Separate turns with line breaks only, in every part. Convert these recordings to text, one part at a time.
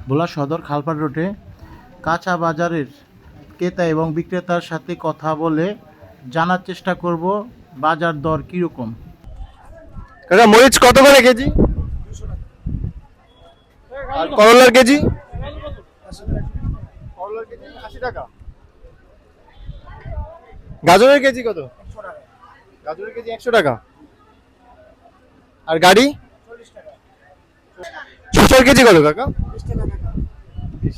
ভোলা সদর খালপাড় রোডে কাঁচা বাজারের ক্রেতা এবং বিক্রেতার সাথে কথা বলে জানার চেষ্টা করব বাজার দর কীরকম।
কাকা মরিচ কত করে কেজি? আর করলার কেজি? করলার কেজি 80 টাকা। গাজরের কেজি কত? গাজরের কেজি 100 টাকা। আর গাড়ি? 40 টাকা। শসার কেজি কত কাকা? 20 টাকা কাকা। 20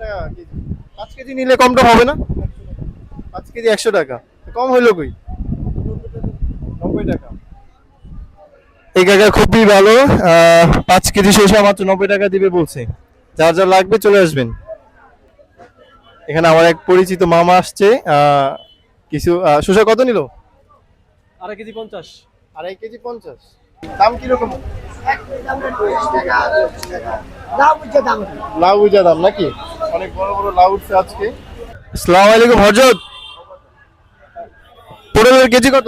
টাকা কেজি। 5 কেজি নিলে কম টম হবে না? 5 কেজি 100 টাকা। কম হইলো কই? 90 টাকা। এই কাকা খুবই ভালো, 5 কেজি শসা মাত্র 90 টাকা দিবে বলছে। যার যা লাগবে চলে আসবেন। এখানে আমার এক পরিচিত মামা আসছে, কিছু শসা কত নিল?
2.5 কেজি 50।
2.5 কেজি 50। দাম কিরকম? লাউ বুঝা দাম নাকি? অনেক বড় বড় লাউ উঠছে আজকে। আসসালামু আলাইকুম হযরত। পটলের কেজি কত?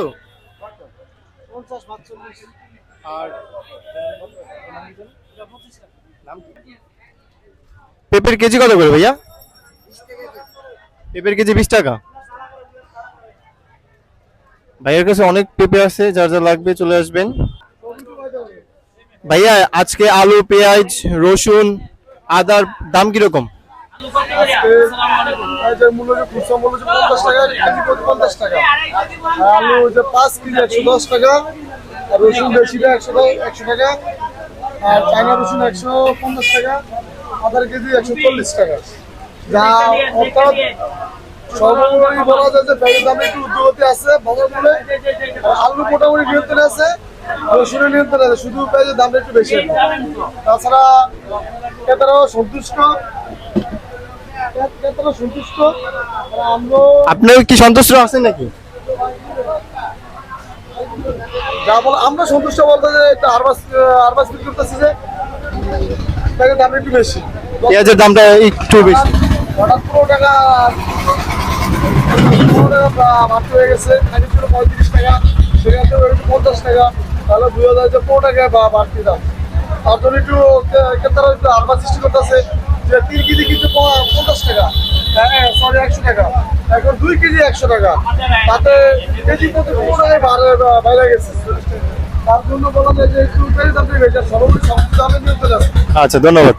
50 45।
আর পেঁপের কেজি কত করে ভাইয়া? পেঁপের কেজি 20 টাকা। ভাইয়ের কাছে অনেক পেঁপে আছে, যার যা লাগবে চলে আসবেন। ভাইয়া আজকে আলু, পেঁয়াজ, রসুন, আদার দাম কিরকম?
আলু 5 কেজি 110 টাকা, রসুন বেশিটা 100 টাকা, আর চায়না রসুন 150 টাকা, আদার কেজি 140 টাকা। যা অর্থাৎ সর্বোপরি বলা যায় যে পেঁয়াজের দাম একটু ঊর্ধ্বগতি আছে বাজার মূল্যে। আলু মোটামুটি নিয়ন্ত্রণে আছে, রসুনের নিয়ন্ত্রণে আছে, শুধু পেঁয়াজের দামটা একটু বেশি। তাছাড়া ক্রেতারাও সন্তুষ্ট।
আপনার কি সন্তুষ্ট আছেন নাকি?
যা বল আমরা সন্তুষ্ট বলতে যে একটু আরবাস বিক্রি করতেছি যে পেঁয়াজের দাম একটু বেশি,
পেঁয়াজের দামটা একটু বেশি।
হঠাৎ 15 টাকা বাড়তে হয়ে গেছে। আগে ছিল 35 টাকা, সেখান থেকে 50 টাকা, তাহলে 2015 টাকা বাড়তি দাম। তার জন্য একটু ক্রেতারা একটু আরবাস সৃষ্টি করতেছে যে 3 কেজি কিন্তু 50 টাকা, সরি 100 টাকা, এখন 2 কেজি 100 টাকা, তাতে কেজি প্রতি 15 টাকায় বাইরে গেছে। তার জন্য বলা যায় যে একটু পেঁয়াজের দামটা বেশি, সর্বোপরি সমস্ত দামে নিয়ন্ত্রণ আছে।
আচ্ছা, ধন্যবাদ।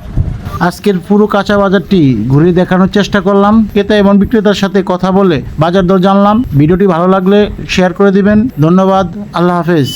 আজকের পুরো কাঁচা বাজারটি ঘুরে দেখানোর চেষ্টা করলাম, ক্রেতা এবং বিক্রেতার সাথে কথা বলে বাজার দর জানলাম। ভিডিওটি ভালো লাগলে শেয়ার করে দিবেন। ধন্যবাদ। আল্লাহ হাফেজ।